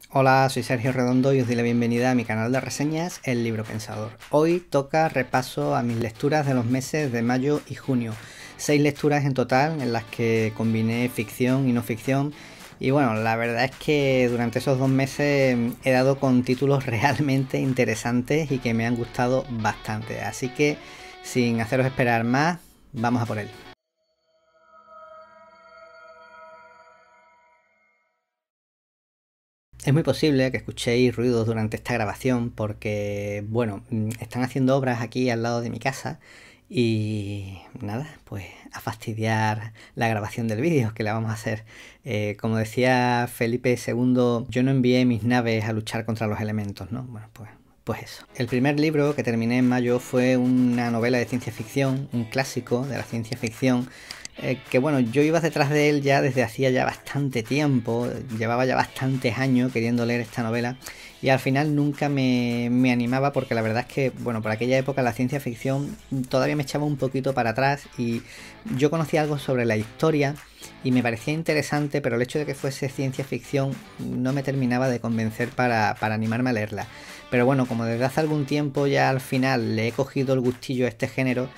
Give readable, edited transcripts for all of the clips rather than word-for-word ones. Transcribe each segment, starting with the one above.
Hola, soy Sergio Redondo y os doy la bienvenida a mi canal de reseñas El Libro Pensador. Hoy toca repaso a mis lecturas de los meses de mayo y junio. 6 lecturas en total en las que combiné ficción y no ficción. Y bueno, la verdad es que durante esos 2 meses he dado con títulos realmente interesantes y que me han gustado bastante. Así que, sin haceros esperar más, vamos a por él. Es muy posible que escuchéis ruidos durante esta grabación porque, bueno, están haciendo obras aquí al lado de mi casa y nada, pues a fastidiar la grabación del vídeo que la vamos a hacer. Como decía Felipe II, yo no envié mis naves a luchar contra los elementos, ¿no? Bueno, pues eso. El primer libro que terminé en mayo fue una novela de ciencia ficción, un clásico de la ciencia ficción, que bueno, yo iba detrás de él ya desde hacía ya bastante tiempo, llevaba ya bastantes años queriendo leer esta novela y al final nunca me animaba porque la verdad es que, bueno, por aquella época la ciencia ficción todavía me echaba un poquito para atrás y yo conocía algo sobre la historia y me parecía interesante, pero el hecho de que fuese ciencia ficción no me terminaba de convencer para animarme a leerla. Pero bueno, como desde hace algún tiempo ya al final le he cogido el gustillo a este género,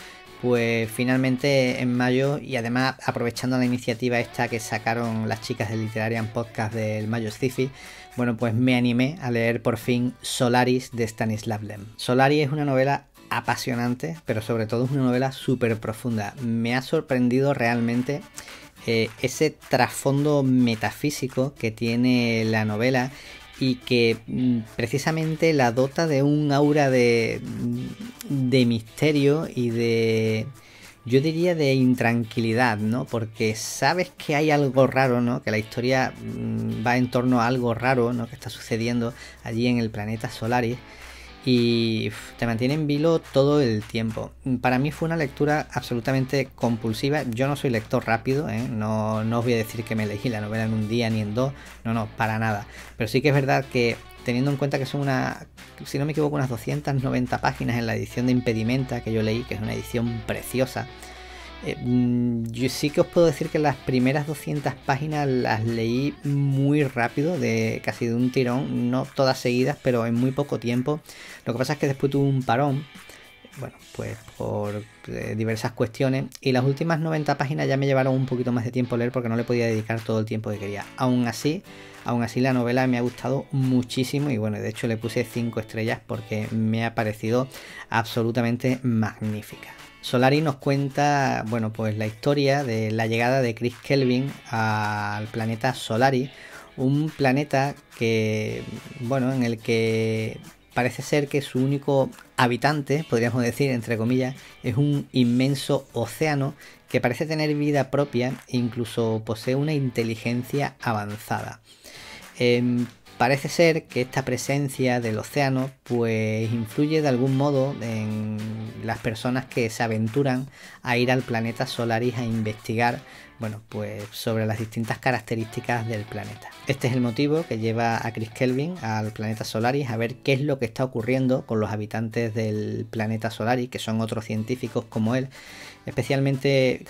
pues finalmente en mayo, y además aprovechando la iniciativa esta que sacaron las chicas de Literarian Podcast del Mayo Sci-Fi, bueno, pues me animé a leer por fin Solaris de Stanislav Lem. Solaris es una novela apasionante, pero sobre todo es una novela súper profunda. Me ha sorprendido realmente ese trasfondo metafísico que tiene la novela y que precisamente la dota de un aura de misterio y de, yo diría, de intranquilidad, ¿no? Porque sabes que hay algo raro, ¿no? Que la historia va en torno a algo raro, ¿no? Que está sucediendo allí en el planeta Solaris y te mantiene en vilo todo el tiempo. Para mí fue una lectura absolutamente compulsiva. Yo no soy lector rápido, ¿eh? No os voy a decir que me leí la novela en un día ni en dos, no, para nada. Pero sí que es verdad que teniendo en cuenta que son si no me equivoco, unas 290 páginas en la edición de Impedimenta que yo leí, que es una edición preciosa. Yo sí que os puedo decir que las primeras 200 páginas las leí muy rápido, casi de un tirón, no todas seguidas, pero en muy poco tiempo. Lo que pasa es que después tuve un parón, bueno, pues por diversas cuestiones, y las últimas 90 páginas ya me llevaron un poquito más de tiempo a leer porque no le podía dedicar todo el tiempo que quería. Aún así la novela me ha gustado muchísimo y bueno, de hecho le puse 5 estrellas porque me ha parecido absolutamente magnífica. Solaris nos cuenta, bueno, pues la historia de la llegada de Chris Kelvin al planeta Solaris, un planeta que, bueno, en el que parece ser que su único habitante, podríamos decir, entre comillas, es un inmenso océano que parece tener vida propia e incluso posee una inteligencia avanzada. Parece ser que esta presencia del océano pues influye de algún modo en las personas que se aventuran a ir al planeta Solaris a investigar, bueno, pues sobre las distintas características del planeta. Este es el motivo que lleva a Chris Kelvin al planeta Solaris a ver qué es lo que está ocurriendo con los habitantes del planeta Solaris, que son otros científicos como él. Especialmente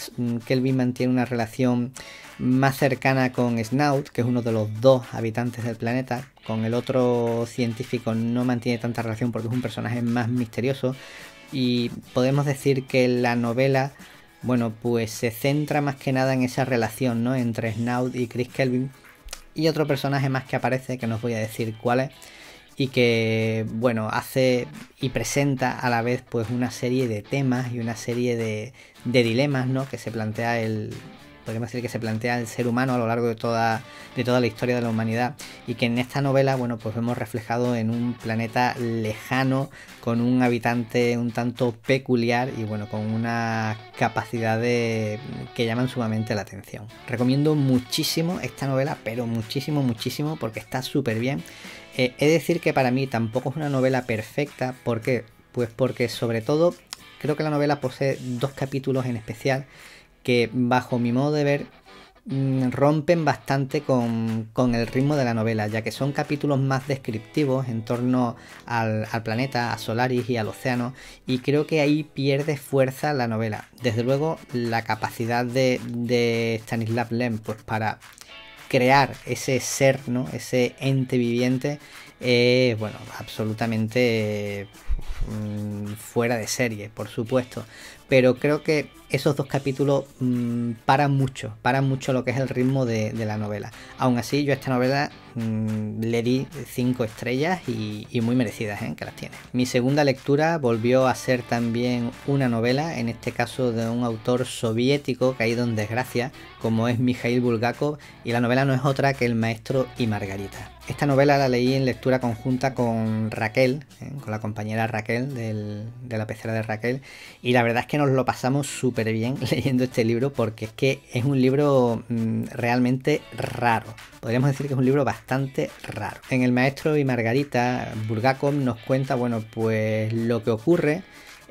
Kelvin mantiene una relación más cercana con Snout, que es uno de los dos habitantes del planeta. Con el otro científico no mantiene tanta relación porque es un personaje más misterioso. Y podemos decir que la novela, bueno, pues se centra más que nada en esa relación, ¿no? Entre Snout y Chris Kelvin. Y otro personaje más que aparece, que no os voy a decir cuál es, y que, bueno, hace y presenta a la vez pues una serie de temas y una serie de dilemas, ¿no? Que se plantea podríamos decir que se plantea el ser humano a lo largo de toda la historia de la humanidad, y que en esta novela, bueno, pues vemos reflejado en un planeta lejano con un habitante un tanto peculiar y bueno, con una capacidad que llaman sumamente la atención. Recomiendo muchísimo esta novela, pero muchísimo porque está súper bien. He de decir que para mí tampoco es una novela perfecta. ¿Por qué? Pues porque sobre todo creo que la novela posee 2 capítulos en especial que bajo mi modo de ver rompen bastante con el ritmo de la novela, ya que son capítulos más descriptivos en torno al planeta, a Solaris y al océano, y creo que ahí pierde fuerza la novela. Desde luego la capacidad de Stanislav Lem pues para crear ese ser, ¿no? Ese ente viviente, bueno, absolutamente fuera de serie, por supuesto. Pero creo que esos dos capítulos paran mucho lo que es el ritmo de la novela. Aún así, yo a esta novela le di 5 estrellas y muy merecidas, que las tiene. Mi segunda lectura volvió a ser también una novela, en este caso de un autor soviético caído en desgracia, como es Mikhail Bulgakov, y la novela no es otra que El maestro y Margarita. Esta novela la leí en lectura conjunta con Raquel, con la compañera Raquel de la pecera de Raquel, y la verdad es que nos lo pasamos súper bien leyendo este libro, porque es que es un libro realmente raro. Podríamos decir que es un libro bastante raro. En El maestro y Margarita, Bulgakov nos cuenta, bueno, pues lo que ocurre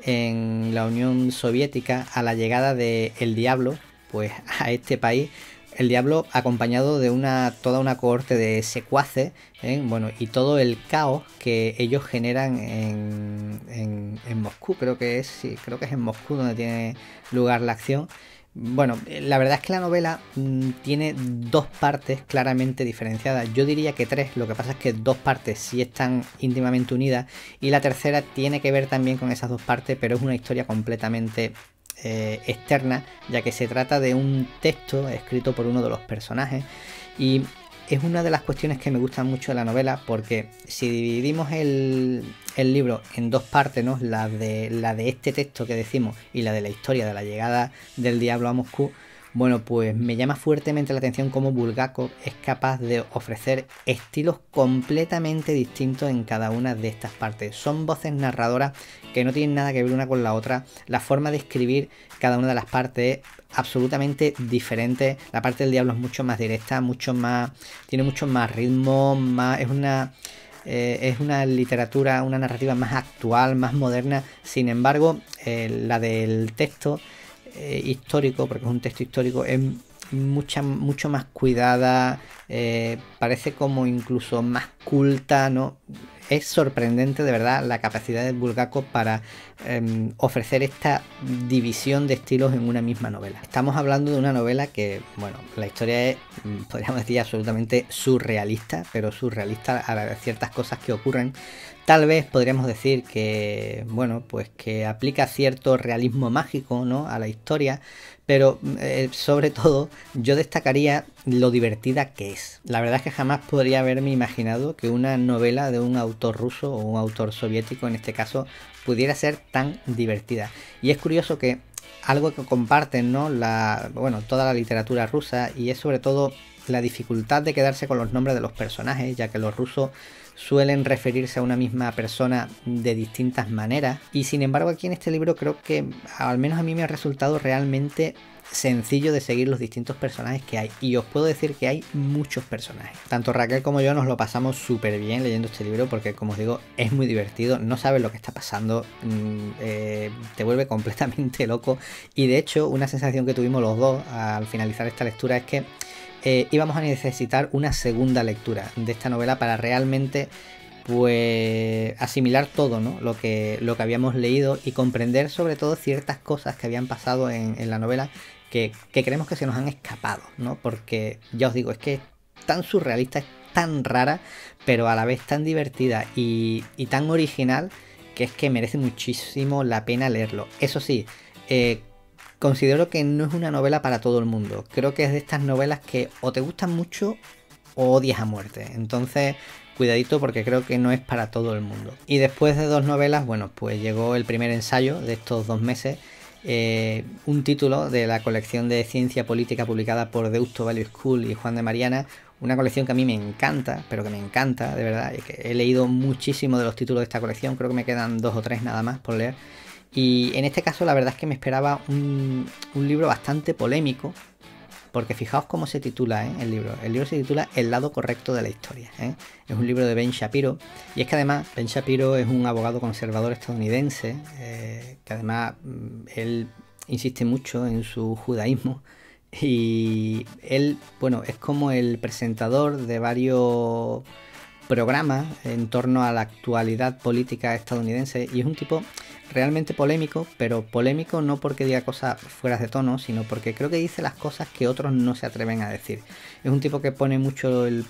en la Unión Soviética a la llegada de El Diablo, pues a este país. El Diablo acompañado de toda una cohorte de secuaces, bueno, y todo el caos que ellos generan en Moscú, creo que es en Moscú donde tiene lugar la acción. Bueno, la verdad es que la novela tiene dos partes claramente diferenciadas. Yo diría que tres, lo que pasa es que dos partes sí están íntimamente unidas y la tercera tiene que ver también con esas dos partes, pero es una historia completamente externa, ya que se trata de un texto escrito por uno de los personajes, y es una de las cuestiones que me gustan mucho de la novela, porque si dividimos el libro en dos partes, ¿no? la de este texto que decimos y la de la historia de la llegada del Diablo a Moscú, bueno, pues me llama fuertemente la atención cómo Bulgakov es capaz de ofrecer estilos completamente distintos en cada una de estas partes. Son voces narradoras que no tienen nada que ver una con la otra. La forma de escribir cada una de las partes es absolutamente diferente. La parte del Diablo es mucho más directa, tiene mucho más ritmo, es una literatura, una narrativa más actual, más moderna. Sin embargo, la del texto histórico, porque es un texto histórico, es mucho más cuidada, parece como incluso más culta, ¿no? Es sorprendente de verdad la capacidad de Bulgakov para ofrecer esta división de estilos en una misma novela. Estamos hablando de una novela que, bueno, la historia es, podríamos decir, absolutamente surrealista, pero surrealista a ciertas cosas que ocurren. Tal vez podríamos decir que, bueno, pues que aplica cierto realismo mágico, ¿no?, a la historia, pero sobre todo yo destacaría lo divertida que es. La verdad es que jamás podría haberme imaginado que una novela de un autor ruso o un autor soviético, en este caso, pudiera ser tan divertida. Y es curioso que algo que comparten, ¿no?, toda la literatura rusa, y es sobre todo la dificultad de quedarse con los nombres de los personajes, ya que los rusos suelen referirse a una misma persona de distintas maneras, y sin embargo aquí en este libro creo que al menos a mí me ha resultado realmente sencillo de seguir los distintos personajes que hay, y os puedo decir que hay muchos personajes. Tanto Raquel como yo nos lo pasamos súper bien leyendo este libro, porque como os digo, es muy divertido, no sabes lo que está pasando, te vuelve completamente loco, y de hecho una sensación que tuvimos los dos al finalizar esta lectura es que íbamos a necesitar una segunda lectura de esta novela para realmente, pues, asimilar todo, ¿no?, lo que habíamos leído, y comprender sobre todo ciertas cosas que habían pasado en la novela que creemos que se nos han escapado, ¿no? Porque ya os digo, es que es tan surrealista, es tan rara, pero a la vez tan divertida y tan original, que es que merece muchísimo la pena leerlo. Eso sí, considero que no es una novela para todo el mundo. Creo que es de estas novelas que o te gustan mucho o odias a muerte. Entonces, cuidadito, porque creo que no es para todo el mundo. Y después de dos novelas, bueno, pues llegó el primer ensayo de estos 2 meses. Un título de la colección de ciencia política publicada por Deusto Value School y Juan de Mariana. Una colección que a mí me encanta, pero que me encanta, de verdad. He leído muchísimo de los títulos de esta colección. Creo que me quedan 2 o 3 nada más por leer. Y en este caso la verdad es que me esperaba un libro bastante polémico, porque fijaos cómo se titula, el libro. El libro se titula El lado correcto de la historia. Es un libro de Ben Shapiro, y es que además Ben Shapiro es un abogado conservador estadounidense, que además él insiste mucho en su judaísmo, y él, bueno, es como el presentador de varios programa en torno a la actualidad política estadounidense y es un tipo realmente polémico, pero polémico no porque diga cosas fuera de tono, sino porque creo que dice las cosas que otros no se atreven a decir. Es un tipo que pone mucho el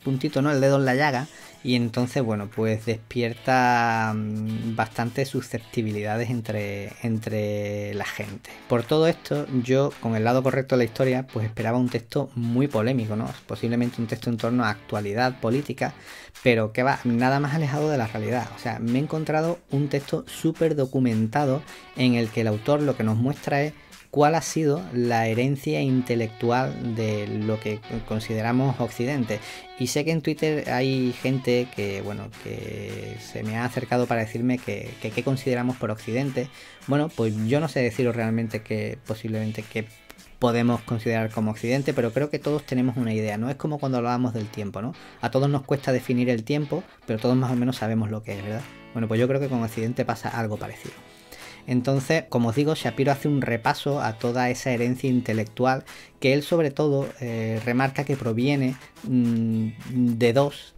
puntito, ¿no? El dedo en la llaga, y entonces, bueno, pues despierta bastantes susceptibilidades entre la gente. Por todo esto, yo, con el lado correcto de la historia, pues esperaba un texto muy polémico, ¿no? Posiblemente un texto en torno a actualidad política, pero que va nada más alejado de la realidad. O sea, me he encontrado un texto súper documentado en el que el autor lo que nos muestra es cuál ha sido la herencia intelectual de lo que consideramos Occidente. Y sé que en Twitter hay gente que, bueno, que se me ha acercado para decirme que qué consideramos por Occidente. Bueno, pues yo no sé deciros realmente que posiblemente que podemos considerar como Occidente, pero creo que todos tenemos una idea, ¿no? Es como cuando hablábamos del tiempo, ¿no? A todos nos cuesta definir el tiempo, pero todos más o menos sabemos lo que es, ¿verdad? Bueno, pues yo creo que con Occidente pasa algo parecido. Entonces, como os digo, Shapiro hace un repaso a toda esa herencia intelectual que él sobre todo remarca que proviene de dos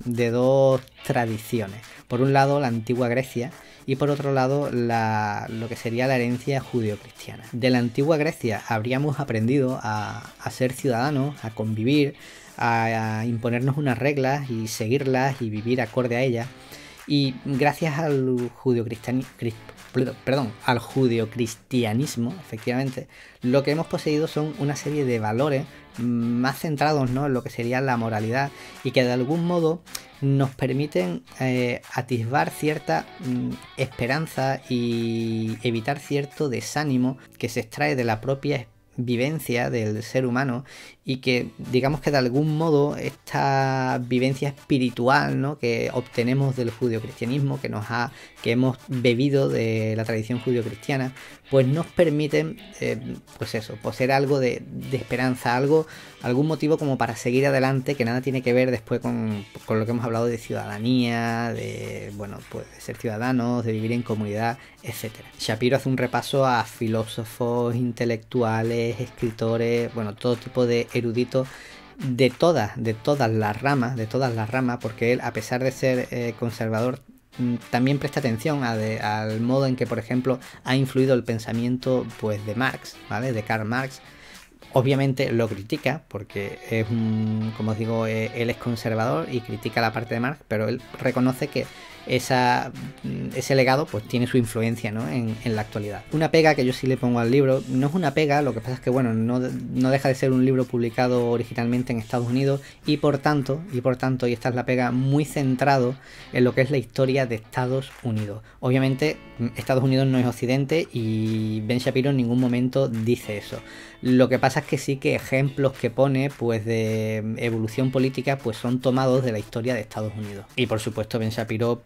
tradiciones. Por un lado, la antigua Grecia y por otro lado, lo que sería la herencia judeocristiana. De la antigua Grecia habríamos aprendido a ser ciudadanos, a convivir, a imponernos unas reglas y seguirlas y vivir acorde a ellas. Y gracias al judeocristianismo, efectivamente, lo que hemos poseído son una serie de valores más centrados, ¿no?, en lo que sería la moralidad y que de algún modo nos permiten atisbar cierta esperanza y evitar cierto desánimo que se extrae de la propia vivencia del ser humano y que digamos que de algún modo esta vivencia espiritual, ¿no?, que obtenemos del judeocristianismo, que hemos bebido de la tradición judeocristiana, pues nos permiten pues eso, poseer algo de esperanza, algún motivo como para seguir adelante, que nada tiene que ver después con lo que hemos hablado de ciudadanía, de, bueno, pues de ser ciudadanos, de vivir en comunidad, etcétera. Shapiro hace un repaso a filósofos, intelectuales, escritores, bueno, todo tipo de eruditos de todas las ramas, porque él, a pesar de ser conservador, también presta atención al modo en que, por ejemplo, ha influido el pensamiento pues de Marx, ¿vale?, de Karl Marx. Obviamente lo critica porque es como os digo, él es conservador y critica la parte de Marx, pero él reconoce que ese legado pues tiene su influencia, ¿no?, en la actualidad. Una pega que yo sí le pongo al libro, no es una pega, lo que pasa es que bueno, no deja de ser un libro publicado originalmente en Estados Unidos y por tanto, y esta es la pega, muy centrado en lo que es la historia de Estados Unidos. Obviamente Estados Unidos no es Occidente y Ben Shapiro en ningún momento dice eso. Lo que pasa es que sí que ejemplos que pone pues de evolución política pues son tomados de la historia de Estados Unidos. Y por supuesto Ben Shapiro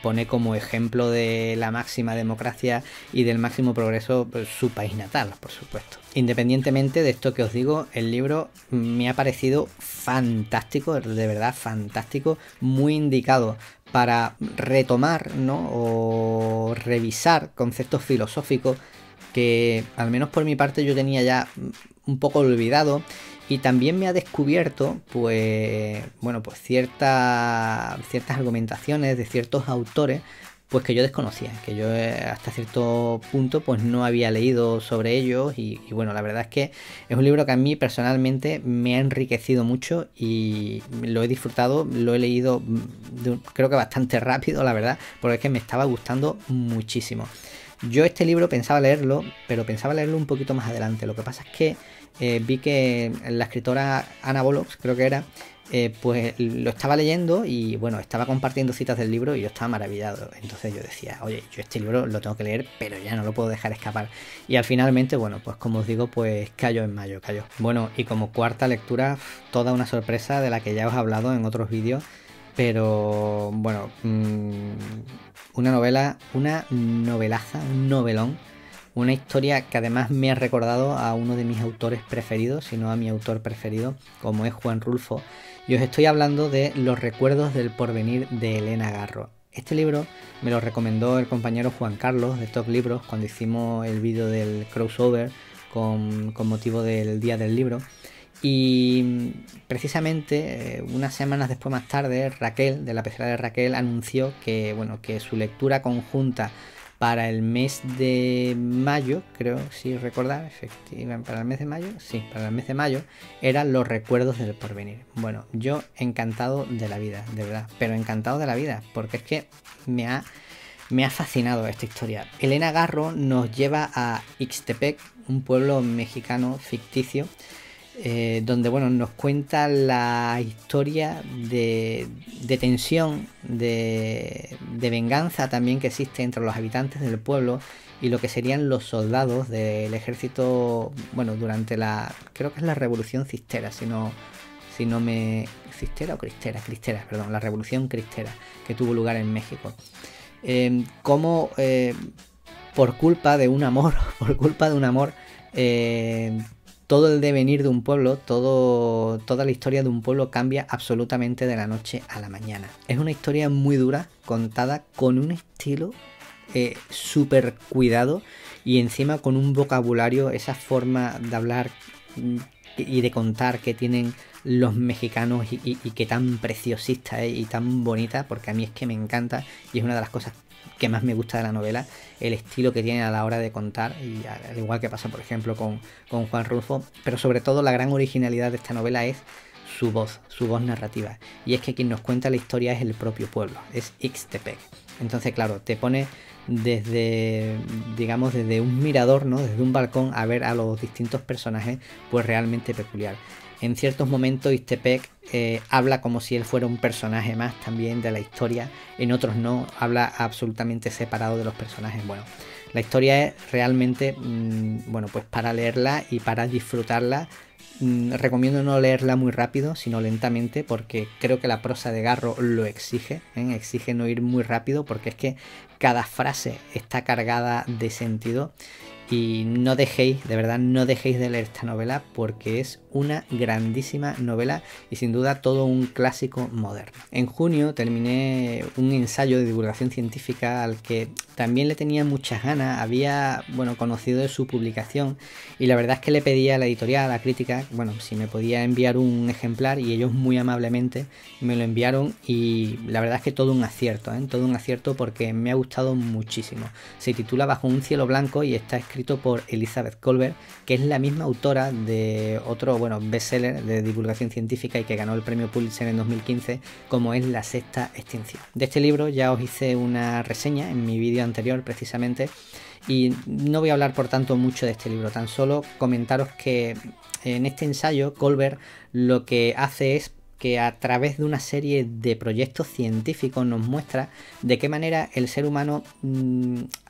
pone como ejemplo de la máxima democracia y del máximo progreso pues, su país natal, por supuesto. Independientemente de esto que os digo, el libro me ha parecido fantástico, de verdad fantástico, muy indicado para retomar, ¿no?, o revisar conceptos filosóficos que al menos por mi parte yo tenía ya un poco olvidado, y también me ha descubierto pues bueno, pues ciertas argumentaciones de ciertos autores pues que yo desconocía, que yo hasta cierto punto pues no había leído sobre ellos y bueno, la verdad es que es un libro que a mí personalmente me ha enriquecido mucho y lo he disfrutado, lo he leído creo que bastante rápido, la verdad, porque es que me estaba gustando muchísimo. Yo este libro pensaba leerlo, pero pensaba leerlo un poquito más adelante. Lo que pasa es que vi que la escritora Anna Bolox, creo que era, pues lo estaba leyendo y bueno, estaba compartiendo citas del libro y yo estaba maravillado. Entonces yo decía, oye, yo este libro lo tengo que leer, pero ya no lo puedo dejar escapar. Y al finalmente, bueno, pues como os digo, pues cayó en mayo, cayó. Bueno, y como cuarta lectura, toda una sorpresa de la que ya os he hablado en otros vídeos. Pero bueno, una novela, una novelaza, un novelón, una historia que además me ha recordado a uno de mis autores preferidos, si no a mi autor preferido, como es Juan Rulfo. Y os estoy hablando de Los recuerdos del porvenir de Elena Garro. Este libro me lo recomendó el compañero Juan Carlos de Top Libros cuando hicimos el vídeo del crossover con motivo del Día del Libro. Y precisamente unas semanas después, más tarde, Raquel, de la pecera de Raquel, anunció que, bueno, que su lectura conjunta para el mes de mayo, creo, si recordar, efectivamente, para el mes de mayo, sí, para el mes de mayo, eran Los recuerdos del porvenir. Bueno, yo encantado de la vida, de verdad, pero encantado de la vida, porque es que me ha fascinado esta historia. Elena Garro nos lleva a Ixtepec, un pueblo mexicano ficticio, donde, bueno, nos cuenta la historia de tensión, de venganza también que existe entre los habitantes del pueblo y lo que serían los soldados del ejército, bueno, durante creo que es la Revolución Cristera, si no me... ¿Cristera o Cristera? Cristera, perdón, la Revolución Cristera, que tuvo lugar en México. Cómo por culpa de un amor, todo el devenir de un pueblo, toda la historia de un pueblo cambia absolutamente de la noche a la mañana. Es una historia muy dura, contada con un estilo súper cuidado y encima con un vocabulario, esa forma de hablar y de contar que tienen los mexicanos y que tan preciosista y tan bonita, porque a mí es que me encanta y es una de las cosas que más me gusta de la novela, el estilo que tiene a la hora de contar, y al igual que pasa por ejemplo con Juan Rulfo, pero sobre todo la gran originalidad de esta novela es su voz narrativa, y es que quien nos cuenta la historia es el propio pueblo, es Ixtepec. Entonces, claro, te pone desde un mirador, ¿no? Desde un balcón a ver a los distintos personajes, pues realmente peculiar. En ciertos momentos Ixtepec habla como si él fuera un personaje más también de la historia, en otros no, habla absolutamente separado de los personajes. Bueno, la historia es realmente, bueno, pues para leerla y para disfrutarla, recomiendo no leerla muy rápido, sino lentamente, porque creo que la prosa de Garro lo exige, exige no ir muy rápido, porque es que cada frase está cargada de sentido. Y no dejéis, de verdad, no dejéis de leer esta novela, porque es una grandísima novela y sin duda todo un clásico moderno. En junio terminé un ensayo de divulgación científica al que también le tenía muchas ganas, había, bueno, conocido de su publicación, y la verdad es que le pedí a la editorial, a la crítica, bueno, si me podía enviar un ejemplar, y ellos muy amablemente me lo enviaron, y la verdad es que todo un acierto, todo un acierto, porque me ha gustado muchísimo. Se titula Bajo un cielo blanco y está escrito por Elizabeth Kolbert, que es la misma autora de otro, bueno, bestseller de divulgación científica y que ganó el premio Pulitzer en 2015, como es La sexta extinción. De este libro ya os hice una reseña en mi vídeo anterior precisamente, y no voy a hablar por tanto mucho de este libro, tan solo comentaros que en este ensayo Kolbert lo que hace es que a través de una serie de proyectos científicos nos muestra de qué manera el ser humano,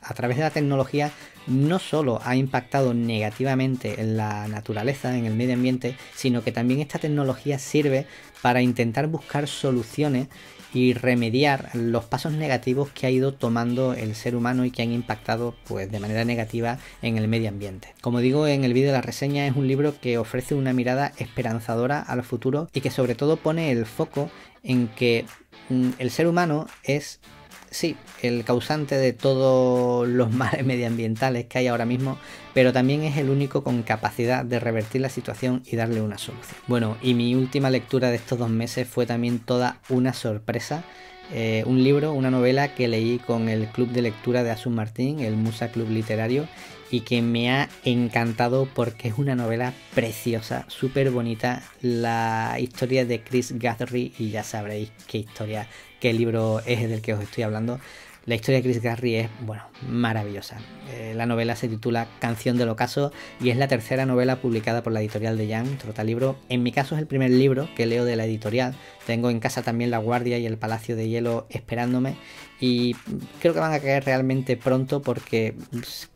a través de la tecnología, no solo ha impactado negativamente en la naturaleza, en el medio ambiente, sino que también esta tecnología sirve para intentar buscar soluciones y remediar los pasos negativos que ha ido tomando el ser humano y que han impactado, pues, de manera negativa en el medio ambiente. Como digo en el vídeo de la reseña, es un libro que ofrece una mirada esperanzadora al futuro y que sobre todo pone el foco en que el ser humano es, sí, el causante de todos los males medioambientales que hay ahora mismo, pero también es el único con capacidad de revertir la situación y darle una solución. Bueno, y mi última lectura de estos 2 meses fue también toda una sorpresa. Un libro, una novela que leí con el club de lectura de Asun Martín, el Musa Club Literario, y que me ha encantado porque es una novela preciosa, súper bonita, la historia de Chris Guthrie, y ya sabréis qué libro es del que os estoy hablando. La historia de Chris Guthrie es, bueno, maravillosa. La novela se titula Canción del Ocaso y es la tercera novela publicada por la editorial de Young, Trotalibro. En mi caso es el primer libro que leo de la editorial. Tengo en casa también La Guardia y El Palacio de Hielo esperándome, y creo que van a caer realmente pronto, porque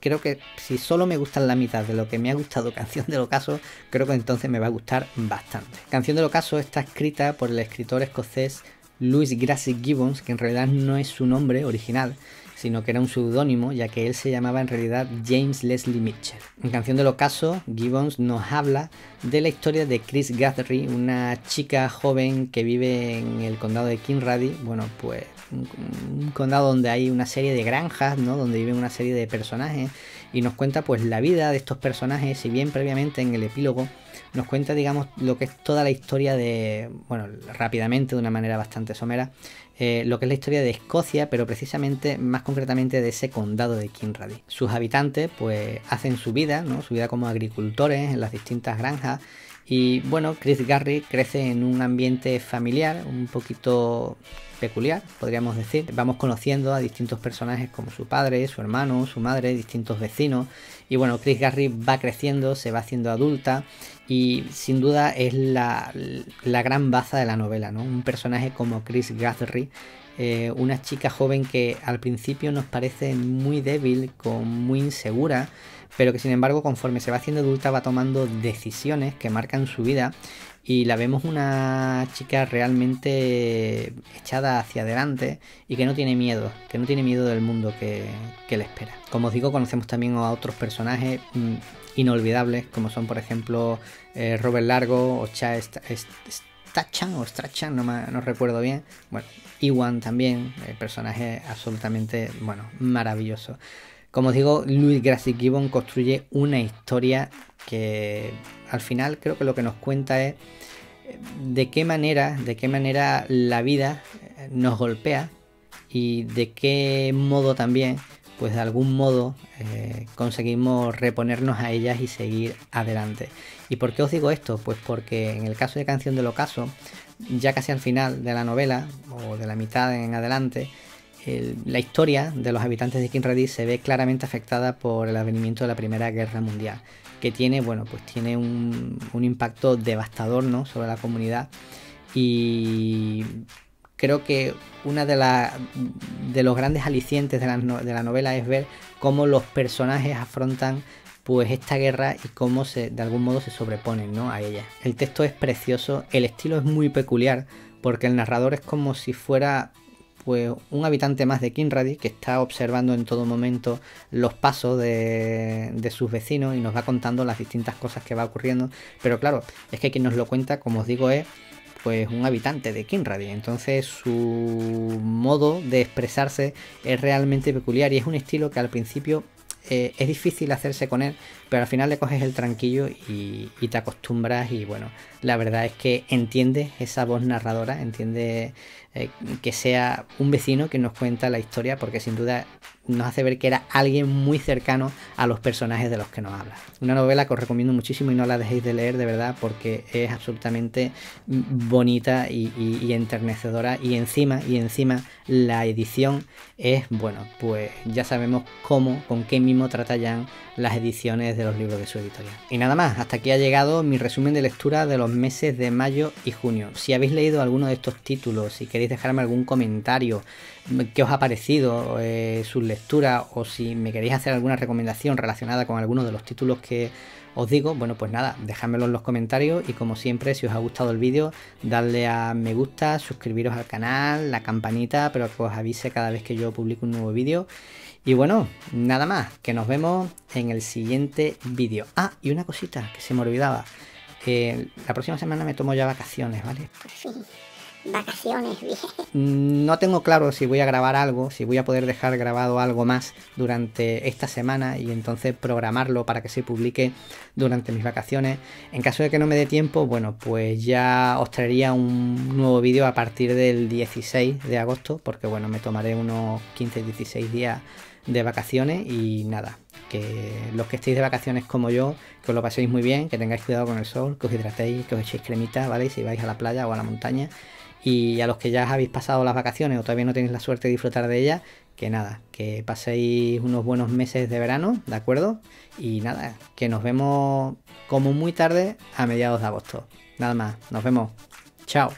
creo que si solo me gustan la mitad de lo que me ha gustado Canción del Ocaso, creo que entonces me va a gustar bastante. Canción del Ocaso está escrita por el escritor escocés Lewis Gracie Gibbons, que en realidad no es su nombre original, sino que era un seudónimo, ya que él se llamaba en realidad James Leslie Mitchell. En Canción del Ocaso, Gibbons nos habla de la historia de Chris Guthrie, una chica joven que vive en el condado de Kinrady, bueno, pues un condado donde hay una serie de granjas, ¿no? Donde viven una serie de personajes, y nos cuenta pues la vida de estos personajes, si bien previamente en el epílogo nos cuenta, digamos, lo que es toda la historia de, bueno, rápidamente, de una manera bastante somera, lo que es la historia de Escocia, pero precisamente, más concretamente, de ese condado de Kinrady. Sus habitantes, pues, hacen su vida, ¿no? Su vida como agricultores en las distintas granjas. Y bueno, Chris Garry crece en un ambiente familiar un poquito peculiar, podríamos decir. Vamos conociendo a distintos personajes como su padre, su hermano, su madre, distintos vecinos. Y bueno, Chris Garry va creciendo, se va haciendo adulta y sin duda es la gran baza de la novela, ¿no? Un personaje como Chris Garry, una chica joven que al principio nos parece muy débil, muy insegura, pero que sin embargo conforme se va haciendo adulta va tomando decisiones que marcan su vida y la vemos una chica realmente echada hacia adelante y que no tiene miedo del mundo que le espera. Como os digo, conocemos también a otros personajes inolvidables como son por ejemplo Robert Largo o Strachan, no recuerdo bien. Bueno, Ewan también, personaje absolutamente, bueno, maravilloso. Como os digo, Louis Gracie Gibbon construye una historia que al final creo que lo que nos cuenta es de qué manera la vida nos golpea y de qué modo también, pues de algún modo conseguimos reponernos a ellas y seguir adelante. ¿Y por qué os digo esto? Pues porque en el caso de Canción del Ocaso, ya casi al final de la novela, o de la mitad en adelante, la historia de los habitantes de Kinrady se ve claramente afectada por el advenimiento de la Primera Guerra Mundial, que tiene, bueno, pues tiene un impacto devastador, ¿no?, sobre la comunidad. Y creo que una de los grandes alicientes de la novela es ver cómo los personajes afrontan pues esta guerra y cómo de algún modo se sobreponen, ¿no?, a ella. El texto es precioso, el estilo es muy peculiar porque el narrador es como si fuera pues un habitante más de Kinrady que está observando en todo momento los pasos de sus vecinos y nos va contando las distintas cosas que va ocurriendo. Pero claro, es que quien nos lo cuenta, como os digo, es pues un habitante de Kinrady. Entonces su modo de expresarse es realmente peculiar y es un estilo que al principio es difícil hacerse con él, pero al final le coges el tranquillo y te acostumbras y bueno, la verdad es que entiendes esa voz narradora, entiendes que sea un vecino que nos cuenta la historia, porque sin duda nos hace ver que era alguien muy cercano a los personajes de los que nos habla. Una novela que os recomiendo muchísimo y no la dejéis de leer de verdad porque es absolutamente bonita y enternecedora y encima la edición es, bueno, pues ya sabemos con qué mimo trata Jan las ediciones de los libros de su editorial. Y nada más, hasta aquí ha llegado mi resumen de lectura de los meses de mayo y junio. Si habéis leído alguno de estos títulos, si queréis dejarme algún comentario, qué os ha parecido sus lecturas o si me queréis hacer alguna recomendación relacionada con alguno de los títulos que os digo, bueno, pues nada, dejádmelo en los comentarios y como siempre, si os ha gustado el vídeo, dadle a me gusta, suscribiros al canal, la campanita, pero que os avise cada vez que yo publico un nuevo vídeo. Y bueno, nada más, que nos vemos en el siguiente vídeo. Ah, y una cosita que se me olvidaba. La próxima semana me tomo ya vacaciones, ¿vale? Sí, vacaciones, bien. No tengo claro si voy a grabar algo, si voy a poder dejar grabado algo más durante esta semana y entonces programarlo para que se publique durante mis vacaciones. En caso de que no me dé tiempo, bueno, pues ya os traería un nuevo vídeo a partir del 16 de agosto, porque bueno, me tomaré unos 15-16 días de vacaciones y nada, que los que estéis de vacaciones como yo, que os lo paséis muy bien, que tengáis cuidado con el sol, que os hidratéis, que os echéis cremita, ¿vale? Y si vais a la playa o a la montaña. Y a los que ya habéis pasado las vacaciones o todavía no tenéis la suerte de disfrutar de ellas, que nada, que paséis unos buenos meses de verano, ¿de acuerdo? Y nada, que nos vemos como muy tarde a mediados de agosto. Nada más, nos vemos. Chao.